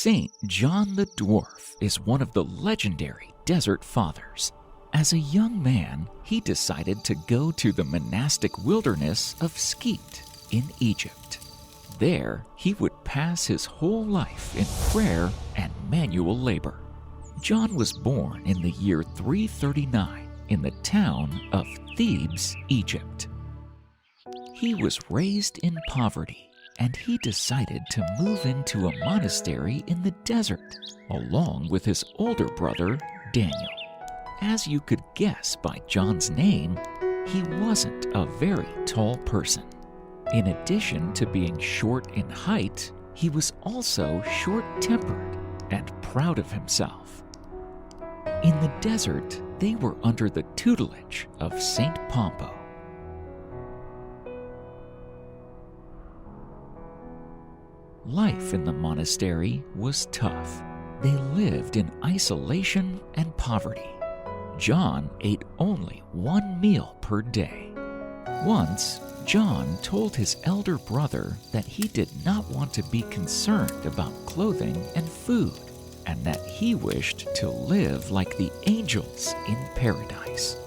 St. John the Dwarf is one of the legendary Desert Fathers. As a young man, he decided to go to the monastic wilderness of Skeet in Egypt. There, he would pass his whole life in prayer and manual labor. John was born in the year 339 in the town of Thebes, Egypt. He was raised in poverty, and he decided to move into a monastery in the desert, along with his older brother, Daniel. As you could guess by John's name, he wasn't a very tall person. In addition to being short in height, he was also short-tempered and proud of himself. In the desert, they were under the tutelage of St. Pompo. Life in the monastery was tough. They lived in isolation and poverty. John ate only one meal per day. Once, John told his elder brother that he did not want to be concerned about clothing and food, and that he wished to live like the angels in paradise.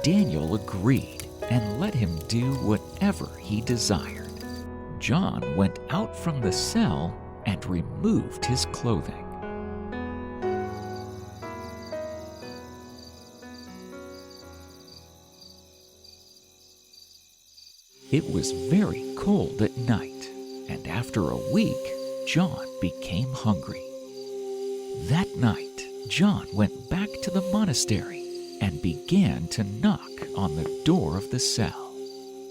Daniel agreed and let him do whatever he desired. John went out from the cell and removed his clothing. It was very cold at night, and after a week, John became hungry. That night, John went back to the monastery and began to knock on the door of the cell.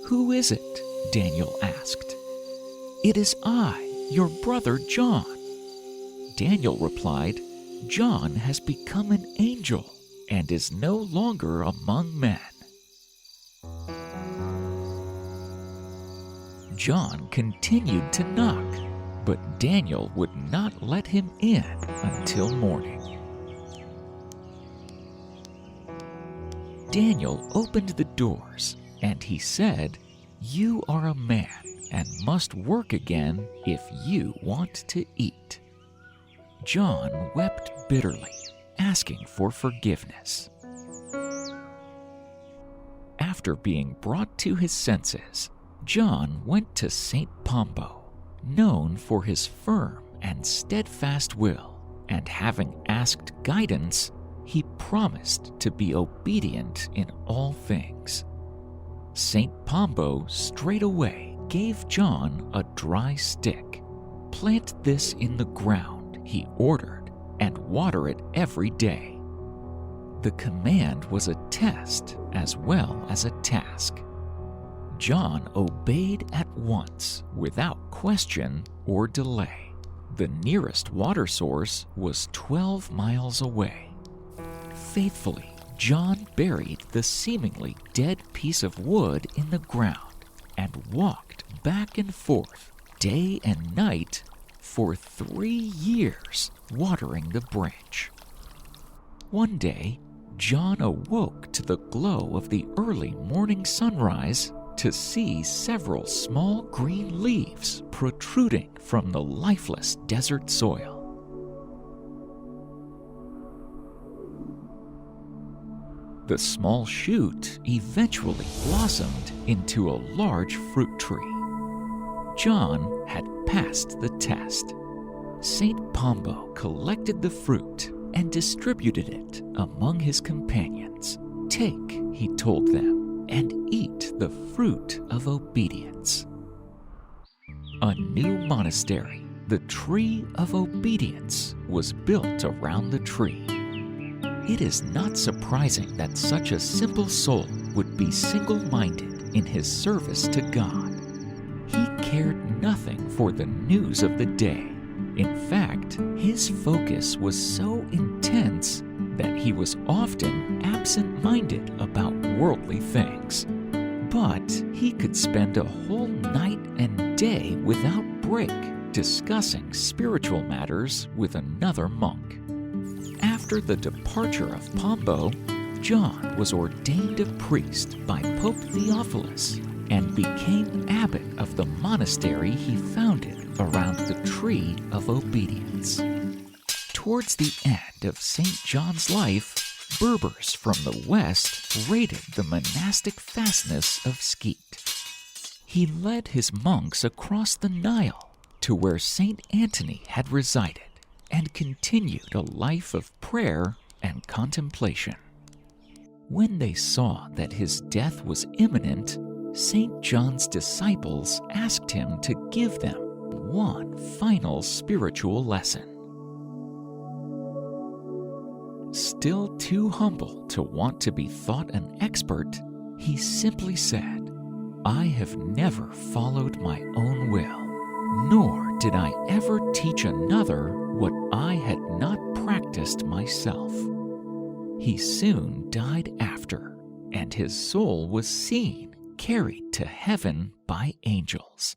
"Who is it?" Daniel asked. "It is I, your brother John." Daniel replied, "John has become an angel and is no longer among men." John continued to knock, but Daniel would not let him in until morning. Daniel opened the doors, and he said, "You are a man and must work again if you want to eat." John wept bitterly, asking for forgiveness. After being brought to his senses, John went to St. Pompo, known for his firm and steadfast will, and having asked guidance, he promised to be obedient in all things. St. Pompo straightway gave John a dry stick. "Plant this in the ground," he ordered, "and water it every day." The command was a test as well as a task. John obeyed at once, without question or delay. The nearest water source was 12 miles away. Faithfully, John buried the seemingly dead piece of wood in the ground and walked back and forth, day and night, for 3 years, watering the branch. One day, John awoke to the glow of the early morning sunrise to see several small green leaves protruding from the lifeless desert soil. The small shoot eventually blossomed into a large fruit tree. John had passed the test. St. Pompo collected the fruit and distributed it among his companions. "Take," he told them, "and eat the fruit of obedience." A new monastery, the Tree of Obedience, was built around the tree. It is not surprising that such a simple soul would be single-minded in his service to God. He cared nothing for the news of the day. In fact, his focus was so intense that he was often absent-minded about worldly things. But he could spend a whole night and day without break discussing spiritual matters with another monk. After the departure of Pompo, John was ordained a priest by Pope Theophilus and became abbot of the monastery he founded around the Tree of Obedience. Towards the end of St. John's life, Berbers from the west raided the monastic fastness of Skeet. He led his monks across the Nile to where St. Anthony had resided and continued a life of prayer and contemplation. When they saw that his death was imminent, St. John's disciples asked him to give them one final spiritual lesson. Still too humble to want to be thought an expert, he simply said, "I have never followed my own will, nor did I ever teach another what I had not practiced myself." He soon died after, and his soul was seen carried to heaven by angels.